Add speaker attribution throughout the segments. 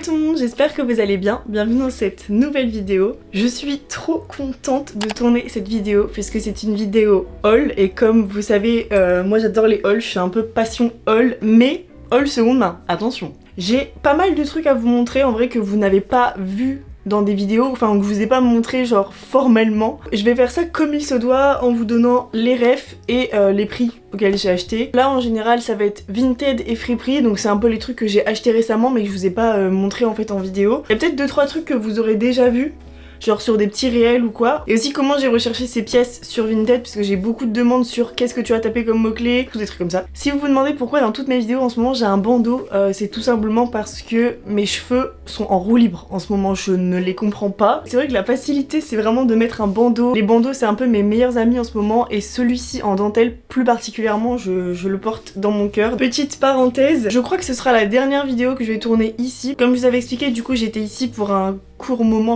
Speaker 1: tout le monde, j'espère que vous allez bien. Bienvenue dans cette nouvelle vidéo. Je suis trop contente de tourner cette vidéo puisque c'est une vidéo haul et comme vous savez, moi j'adore les hauls, je suis un peu passion haul, mais haul seconde main, attention. J'ai pas mal de trucs à vous montrer en vrai que vous n'avez pas vu dans des vidéos, enfin que je vous ai pas montré genre formellement. Je vais faire ça comme il se doit en vous donnant les refs et les prix auxquels j'ai acheté. Là en général ça va être Vinted et Friperie, donc c'est un peu les trucs que j'ai acheté récemment mais que je vous ai pas montré en fait en vidéo. Il y a peut-être 2-3 trucs que vous aurez déjà vus, genre sur des petits réels ou quoi. Et aussi comment j'ai recherché ces pièces sur Vinted parce que j'ai beaucoup de demandes sur qu'est-ce que tu as tapé comme mot-clé, tous des trucs comme ça. Si vous vous demandez pourquoi dans toutes mes vidéos en ce moment j'ai un bandeau, c'est tout simplement parce que mes cheveux sont en roue libre en ce moment, je ne les comprends pas. C'est vrai que la facilité c'est vraiment de mettre un bandeau. Les bandeaux c'est un peu mes meilleurs amis en ce moment et celui-ci en dentelle plus particulièrement je le porte dans mon cœur. Petite parenthèse, je crois que ce sera la dernière vidéo que je vais tourner ici. Comme je vous avais expliqué, du coup j'étais ici pour un court moment,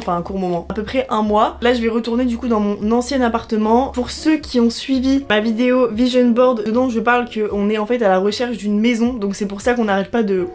Speaker 1: à peu près un mois. Là je vais retourner du coup dans mon ancien appartement. Pour ceux qui ont suivi ma vidéo Vision Board, dedans je parle qu'on est en fait à la recherche d'une maison, donc c'est pour ça qu'on n'arrête pas de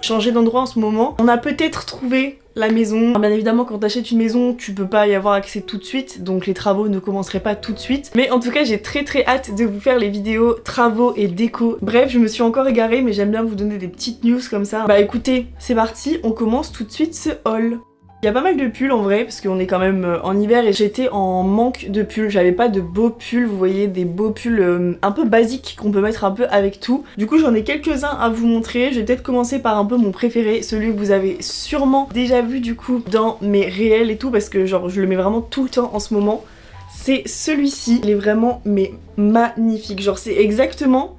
Speaker 1: changer d'endroit en ce moment. On a peut-être trouvé la maison. Bien évidemment quand t'achètes une maison tu peux pas y avoir accès tout de suite, donc les travaux ne commenceraient pas tout de suite, mais en tout cas j'ai très hâte de vous faire les vidéos travaux et déco. Bref, je me suis encore égarée mais j'aime bien vous donner des petites news comme ça. Bah écoutez, c'est parti, on commence tout de suite ce haul. Il y a pas mal de pulls en vrai parce qu'on est quand même en hiver et j'étais en manque de pulls, j'avais pas de beaux pulls, vous voyez, des beaux pulls un peu basiques qu'on peut mettre un peu avec tout. Du coup j'en ai quelques-uns à vous montrer, je vais peut-être commencer par un peu mon préféré, celui que vous avez sûrement déjà vu du coup dans mes réels et tout parce que genre je le mets vraiment tout le temps en ce moment. C'est celui-ci, il est vraiment mais magnifique, genre c'est exactement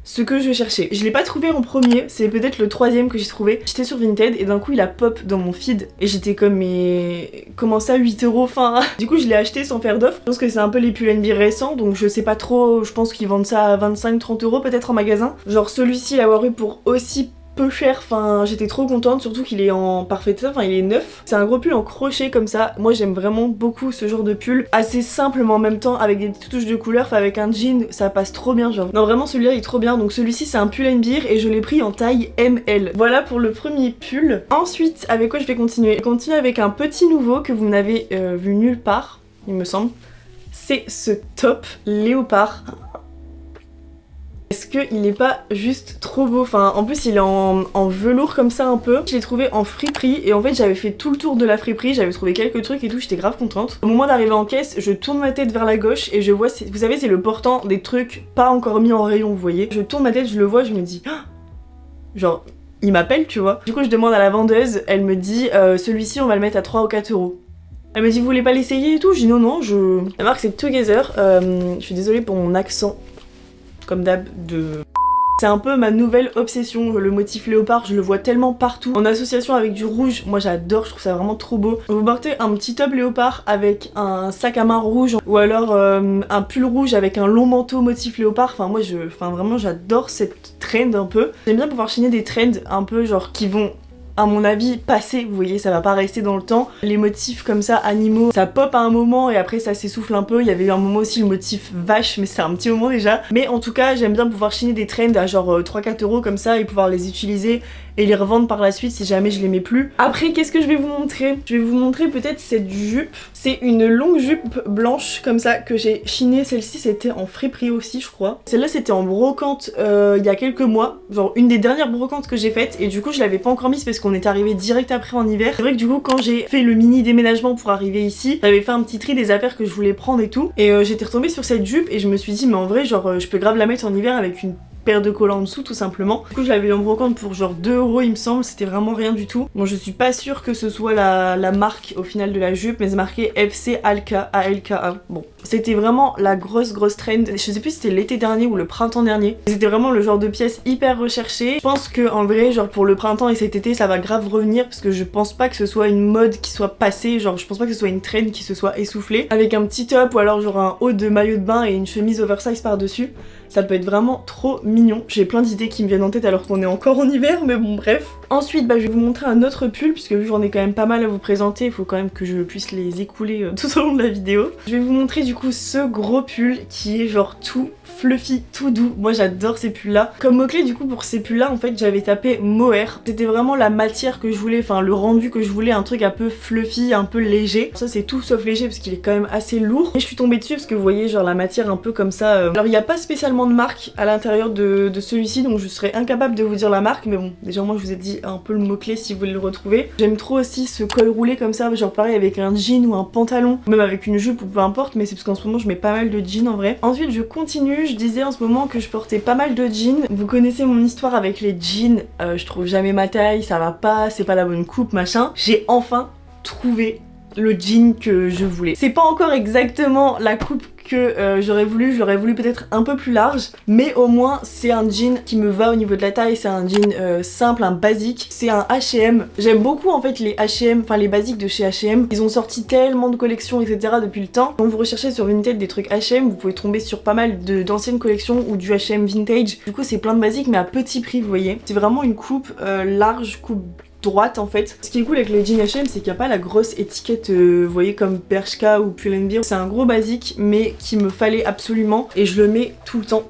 Speaker 1: ce que je cherchais. Je l'ai pas trouvé en premier, c'est peut-être le troisième que j'ai trouvé. J'étais sur Vinted et d'un coup il a pop dans mon feed et j'étais comme mais comment ça 8 €, enfin. Du coup je l'ai acheté sans faire d'offre. Je pense que c'est un peu les pulls NB récents donc je sais pas trop, je pense qu'ils vendent ça à 25-30 € peut-être en magasin. Genre celui-ci l'avoir eu pour aussi peu cher, enfin j'étais trop contente, surtout qu'il est en parfait état, enfin il est neuf. C'est un gros pull en crochet comme ça, moi j'aime vraiment beaucoup ce genre de pull, assez simple mais en même temps avec des petites touches de couleur, enfin avec un jean ça passe trop bien genre. Non vraiment celui-là il est trop bien, donc celui-ci c'est un pull NBR et je l'ai pris en taille ML. Voilà pour le premier pull. Ensuite avec quoi je vais continuer? Je continue avec un petit nouveau que vous n'avez vu nulle part, il me semble. C'est ce top léopard. Est-ce qu'il est pas juste trop beau? Enfin en plus il est en velours comme ça un peu. Je l'ai trouvé en friperie et en fait j'avais fait tout le tour de la friperie, j'avais trouvé quelques trucs et tout, j'étais grave contente. Au moment d'arriver en caisse, je tourne ma tête vers la gauche et je vois, vous savez c'est le portant des trucs pas encore mis en rayon, vous voyez. Je tourne ma tête, je le vois, je me dis ah, genre il m'appelle tu vois. Du coup je demande à la vendeuse, elle me dit celui-ci on va le mettre à 3 ou 4 €. Elle me dit vous voulez pas l'essayer et tout? Je dis non La marque c'est Together, je suis désolée pour mon accent comme d'hab de... C'est un peu ma nouvelle obsession, le motif léopard, je le vois tellement partout. En association avec du rouge, moi j'adore, je trouve ça vraiment trop beau. Vous portez un petit top léopard avec un sac à main rouge ou alors un pull rouge avec un long manteau motif léopard. Enfin moi vraiment j'adore cette trend un peu. J'aime bien pouvoir chiner des trends un peu genre qui vont à mon avis passer, vous voyez, ça va pas rester dans le temps. Les motifs comme ça, animaux, ça pop à un moment et après ça s'essouffle un peu. Il y avait eu un moment aussi le motif vache, mais c'est un petit moment déjà. Mais en tout cas, j'aime bien pouvoir chiner des trends à genre 3-4 € comme ça et pouvoir les utiliser et les revendre par la suite si jamais je les mets plus. Après, qu'est-ce que je vais vous montrer? Je vais vous montrer peut-être cette jupe. C'est une longue jupe blanche comme ça que j'ai chinée. Celle-ci c'était en friperie aussi je crois. Celle-là c'était en brocante il y a quelques mois. Genre une des dernières brocantes que j'ai faites et du coup je l'avais pas encore mise parce qu'on est arrivé direct après en hiver. C'est vrai que du coup quand j'ai fait le mini déménagement pour arriver ici, j'avais fait un petit tri des affaires que je voulais prendre et tout. Et j'étais retombée sur cette jupe et je me suis dit mais en vrai genre je peux grave la mettre en hiver avec une paire de collants en dessous tout simplement. Du coup je l'avais eu en brocante pour genre 2 € il me semble, c'était vraiment rien du tout. Bon je suis pas sûre que ce soit la marque au final de la jupe mais c'est marqué FC Alka, ALKA. Bon c'était vraiment la grosse trend, je sais plus si c'était l'été dernier ou le printemps dernier. C'était vraiment le genre de pièce hyper recherchée. Je pense que en vrai genre pour le printemps et cet été ça va grave revenir parce que je pense pas que ce soit une mode qui soit passée, genre je pense pas que ce soit une trend qui se soit essoufflée. Avec un petit top ou alors genre un haut de maillot de bain et une chemise oversize par dessus. Ça peut être vraiment trop mignon. J'ai plein d'idées qui me viennent en tête alors qu'on est encore en hiver, mais bon bref. Ensuite je vais vous montrer un autre pull puisque vu que j'en ai quand même pas mal à vous présenter, il faut quand même que je puisse les écouler tout au long de la vidéo. Je vais vous montrer du coup ce gros pull qui est genre tout fluffy, tout doux. Moi j'adore ces pulls là. Comme mot clé du coup pour ces pulls là en fait j'avais tapé mohair. C'était vraiment la matière que je voulais, enfin le rendu que je voulais, un truc un peu fluffy, un peu léger. Ça c'est tout sauf léger parce qu'il est quand même assez lourd. Et je suis tombée dessus parce que vous voyez genre la matière un peu comme ça. Alors il n'y a pas spécialement de marque à l'intérieur de celui-ci donc je serais incapable de vous dire la marque, mais bon déjà moi je vous ai dit un peu le mot clé si vous voulez le retrouver. J'aime trop aussi ce col roulé comme ça, genre pareil avec un jean ou un pantalon, même avec une jupe ou peu importe, mais c'est parce qu'en ce moment je mets pas mal de jeans en vrai. Ensuite je continue, je disais en ce moment que je portais pas mal de jeans. Vous connaissez mon histoire avec les jeans, je trouve jamais ma taille, ça va pas, c'est pas la bonne coupe, machin. J'ai enfin trouvé le jean que je voulais. C'est pas encore exactement la coupe que j'aurais voulu, je l'aurais voulu peut-être un peu plus large, mais au moins c'est un jean qui me va au niveau de la taille, c'est un jean simple, un basique, c'est un H&M. J'aime beaucoup en fait les H&M, enfin les basiques de chez H&M, ils ont sorti tellement de collections etc depuis le temps. Quand vous recherchez sur Vinted des trucs H&M, vous pouvez tomber sur pas mal d'anciennes collections ou du H&M vintage. Du coup c'est plein de basiques mais à petit prix vous voyez. C'est vraiment une coupe large, coupe droite en fait. Ce qui est cool avec les jeans H&M c'est qu'il n'y a pas la grosse étiquette vous voyez comme Bershka ou Pull&Bear. C'est un gros basique mais qui me fallait absolument et je le mets tout le temps.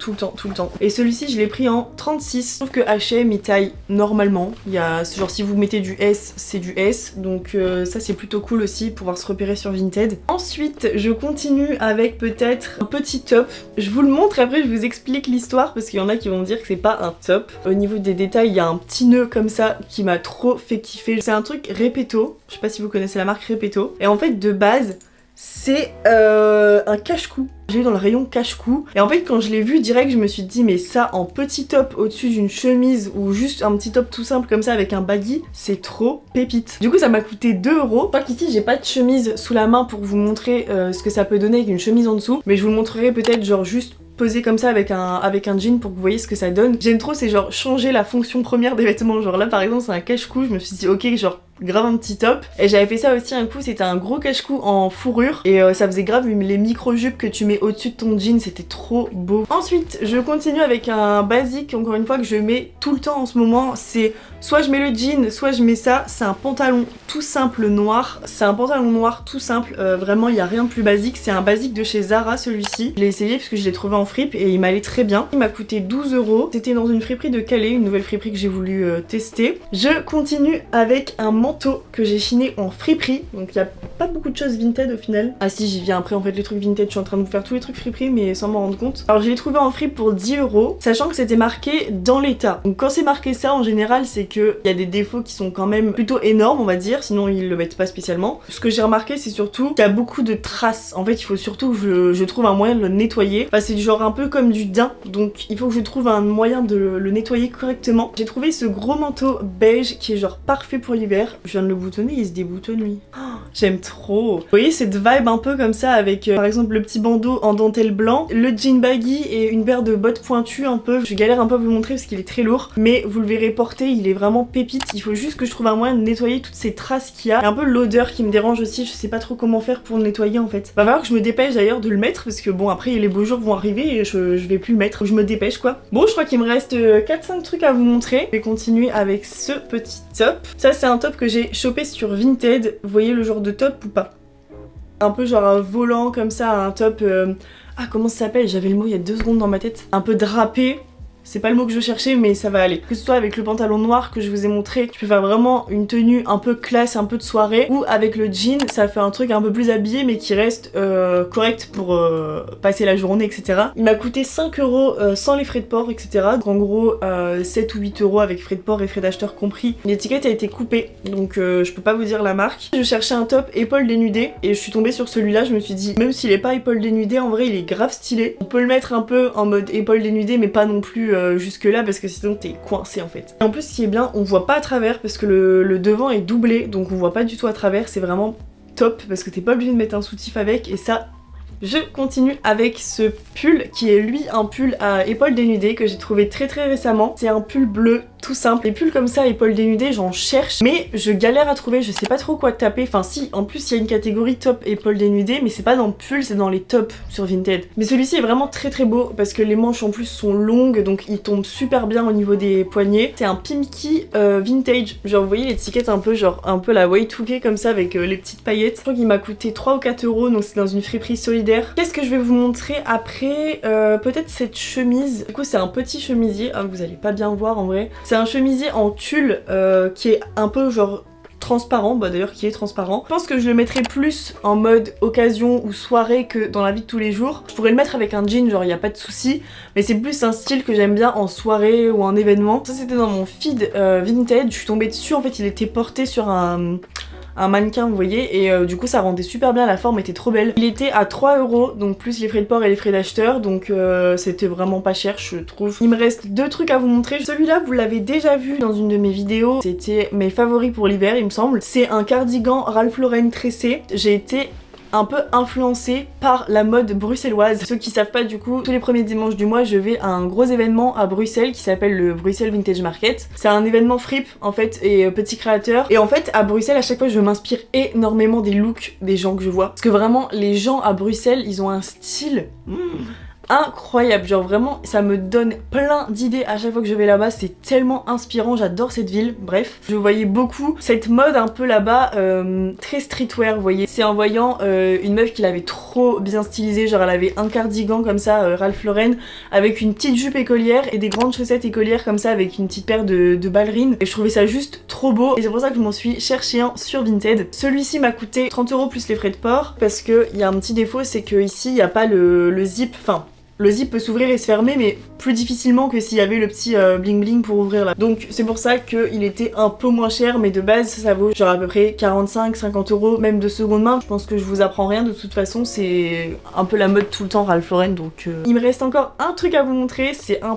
Speaker 1: Et celui-ci je l'ai pris en 36. Sauf que H&M il taille normalement. Il y a genre si vous mettez du S c'est du S donc ça c'est plutôt cool aussi pour pouvoir se repérer sur Vinted. Ensuite je continue avec peut-être un petit top. Je vous le montre après je vous explique l'histoire parce qu'il y en a qui vont dire que c'est pas un top. Au niveau des détails il y a un petit nœud comme ça qui m'a trop fait kiffer. C'est un truc Repetto, je sais pas si vous connaissez la marque Repetto, et en fait de base c'est un cache-cou. J'ai eu dans le rayon cache-cou et en fait quand je l'ai vu direct je me suis dit mais ça en petit top au-dessus d'une chemise ou juste un petit top tout simple comme ça avec un baggy, c'est trop pépite. Du coup ça m'a coûté 2 €. Je crois qu'ici j'ai pas de chemise sous la main pour vous montrer ce que ça peut donner avec une chemise en dessous, mais je vous le montrerai peut-être genre juste posé comme ça avec un jean pour que vous voyez ce que ça donne. J'aime trop, c'est genre changer la fonction première des vêtements. Genre là par exemple c'est un cache-cou, je me suis dit ok genre grave un petit top. Et j'avais fait ça aussi un coup, c'était un gros cache-cou en fourrure et ça faisait grave les micro-jupes que tu mets au-dessus de ton jean, c'était trop beau. Ensuite je continue avec un basique encore une fois que je mets tout le temps en ce moment, c'est soit je mets le jean, soit je mets ça, c'est un pantalon tout simple noir, c'est un pantalon noir tout simple, vraiment il n'y a rien de plus basique, c'est un basique de chez Zara celui-ci. Je l'ai essayé parce que je l'ai trouvé en fripe et il m'allait très bien. Il m'a coûté 12 €, c'était dans une friperie de Calais, une nouvelle friperie que j'ai voulu tester. Je continue avec un manteau que j'ai chiné en friperie, donc il n'y a pas beaucoup de choses Vinted au final. Ah si j'y viens après en fait les trucs Vinted, je suis en train de vous faire tous les trucs friperie mais sans m'en rendre compte. Alors je l'ai trouvé en fripe pour 10 €, sachant que c'était marqué dans l'état. Donc quand c'est marqué ça en général c'est qu'il y a des défauts qui sont quand même plutôt énormes on va dire, sinon ils le mettent pas spécialement. Ce que j'ai remarqué c'est surtout qu'il y a beaucoup de traces. En fait il faut surtout que je trouve un moyen de le nettoyer. Enfin c'est du genre un peu comme du daim, donc il faut que je trouve un moyen de le nettoyer correctement. J'ai trouvé ce gros manteau beige qui est genre parfait pour l'hiver. Je viens de le boutonner, il se déboutonne lui. Oh, j'aime trop. Vous voyez cette vibe un peu comme ça avec par exemple le petit bandeau en dentelle blanc, le jean baggy et une paire de bottes pointues un peu. Je galère un peu à vous le montrer parce qu'il est très lourd, mais vous le verrez porter, il est vraiment pépite. Il faut juste que je trouve un moyen de nettoyer toutes ces traces qu'il y a. Il y a un peu l'odeur qui me dérange aussi, je sais pas trop comment faire pour le nettoyer en fait. Va falloir que je me dépêche d'ailleurs de le mettre parce que bon après les beaux jours vont arriver et je vais plus le mettre. Je me dépêche quoi. Bon je crois qu'il me reste 4-5 trucs à vous montrer. Je vais continuer avec ce petit top. Ça c'est un top que j'ai chopé sur Vinted. Vous voyez le genre de top ou pas? Un peu genre un volant comme ça, un top... Ah comment ça s'appelle? J'avais le mot il y a 2 secondes dans ma tête. Un peu drapé. C'est pas le mot que je cherchais mais ça va aller. Que ce soit avec le pantalon noir que je vous ai montré, tu peux faire vraiment une tenue un peu classe, un peu de soirée, ou avec le jean, ça fait un truc un peu plus habillé mais qui reste correct pour passer la journée etc. Il m'a coûté 5 € sans les frais de port etc. Donc en gros 7 ou 8 € avec frais de port et frais d'acheteur compris. L'étiquette a été coupée donc je peux pas vous dire la marque. Je cherchais un top épaules dénudées et je suis tombée sur celui-là, je me suis dit même s'il est pas épaules dénudées en vrai il est grave stylé. On peut le mettre un peu en mode épaules dénudées mais pas non plus jusque là parce que sinon t'es coincé en fait. Et en plus ce qui est bien, on voit pas à travers parce que le devant est doublé donc on voit pas du tout à travers, c'est vraiment top parce que t'es pas obligé de mettre un soutif avec et ça... Je continue avec ce pull qui est lui un pull à épaules dénudées que j'ai trouvé très récemment. C'est un pull bleu tout simple. Les pulls comme ça, épaules dénudées, j'en cherche, mais je galère à trouver, je sais pas trop quoi taper. Enfin si, en plus il y a une catégorie top épaules dénudées, mais c'est pas dans pull, c'est dans les tops sur Vinted. Mais celui-ci est vraiment très très beau parce que les manches en plus sont longues, donc il tombe super bien au niveau des poignets. C'est un Pimki vintage, genre vous voyez l'étiquette un peu genre un peu la Y2K comme ça avec les petites paillettes. Je crois qu'il m'a coûté 3 ou 4 euros, donc c'est dans une friperie solidaire. Qu'est-ce que je vais vous montrer après? Peut-être cette chemise. Du coup c'est un petit chemisier, hein, vous allez pas bien voir en vrai. C'est un chemisier en tulle qui est un peu genre transparent, bah d'ailleurs qui est transparent. Je pense que je le mettrais plus en mode occasion ou soirée que dans la vie de tous les jours. Je pourrais le mettre avec un jean, genre il n'y a pas de souci, mais c'est plus un style que j'aime bien en soirée ou en événement. Ça c'était dans mon feed Vinted, je suis tombée dessus, en fait il était porté sur un mannequin vous voyez, et du coup ça rendait super bien, la forme était trop belle. Il était à 3 euros, donc plus les frais de port et les frais d'acheteur, donc c'était vraiment pas cher je trouve. Il me reste 2 trucs à vous montrer. Celui-là vous l'avez déjà vu dans une de mes vidéos, c'était mes favoris pour l'hiver il me semble. C'est un cardigan Ralph Lauren tressé. J'ai été un peu influencée par la mode bruxelloise. Ceux qui savent pas du coup, tous les premiers dimanches du mois je vais à un gros événement à Bruxelles qui s'appelle le Bruxelles Vintage Market. C'est un événement fripe en fait et petit créateur. Et en fait à Bruxelles à chaque fois je m'inspire énormément des looks des gens que je vois. Parce que vraiment les gens à Bruxelles ils ont un style incroyable, genre vraiment ça me donne plein d'idées à chaque fois que je vais là-bas, c'est tellement inspirant, j'adore cette ville. Bref, je voyais beaucoup cette mode un peu là-bas, très streetwear vous voyez. C'est en voyant une meuf qui l'avait trop bien stylisée, genre elle avait un cardigan comme ça Ralph Lauren avec une petite jupe écolière et des grandes chaussettes écolières comme ça avec une petite paire de ballerines, et je trouvais ça juste trop beau et c'est pour ça que je m'en suis cherché un sur Vinted. Celui-ci m'a coûté 30 euros plus les frais de port parce que il y a un petit défaut, c'est que ici il n'y a pas le zip, enfin le zip peut s'ouvrir et se fermer mais plus difficilement que s'il y avait le petit bling bling pour ouvrir là. Donc c'est pour ça qu'il était un peu moins cher, mais de base ça vaut genre à peu près 45-50 euros, même de seconde main. Je pense que je vous apprends rien, de toute façon c'est un peu la mode tout le temps Ralph Lauren, donc Il me reste encore un truc à vous montrer, c'est un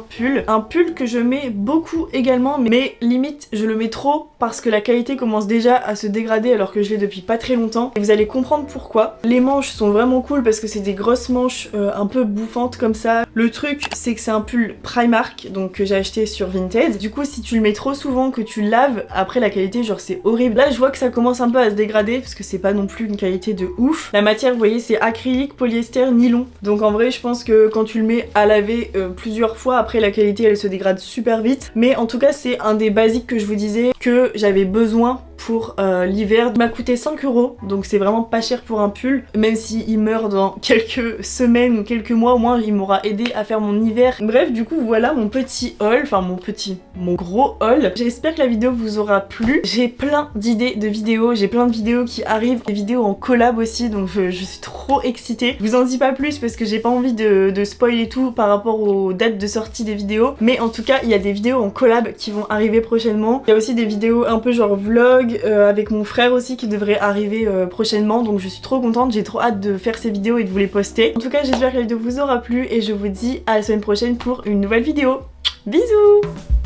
Speaker 1: pull que je mets beaucoup également, mais limite je le mets trop parce que la qualité commence déjà à se dégrader alors que je l'ai depuis pas très longtemps, et vous allez comprendre pourquoi. Les manches sont vraiment cool parce que c'est des grosses manches un peu bouffantes comme ça. Le truc c'est que c'est un pull Primark donc que j'ai acheté sur Vinted. Du coup si tu le mets trop souvent, que tu laves, après la qualité genre c'est horrible. Là je vois que ça commence un peu à se dégrader parce que c'est pas non plus une qualité de ouf. La matière vous voyez c'est acrylique, polyester, nylon. Donc en vrai je pense que quand tu le mets à laver plusieurs fois, après la qualité elle se dégrade super vite. Mais en tout cas c'est un des basiques que je vous disais que j'avais besoin pour l'hiver. Il m'a coûté 5 euros, donc c'est vraiment pas cher pour un pull. Même s'il meurt dans quelques semaines ou quelques mois, au moins il m'aura aidé à faire mon hiver. Bref, du coup voilà mon petit haul, enfin mon gros haul. J'espère que la vidéo vous aura plu. J'ai plein d'idées de vidéos, j'ai plein de vidéos qui arrivent, des vidéos en collab aussi, donc je suis trop excitée. Je vous en dis pas plus parce que j'ai pas envie de spoiler tout par rapport aux dates de sortie des vidéos, mais en tout cas il y a des vidéos en collab qui vont arriver prochainement. Il y a aussi des vidéos un peu genre vlog avec mon frère aussi qui devrait arriver prochainement, donc je suis trop contente, j'ai trop hâte de faire ces vidéos et de vous les poster. En tout cas j'espère que la vidéo vous aura plu et je vous dis à la semaine prochaine pour une nouvelle vidéo. Bisous!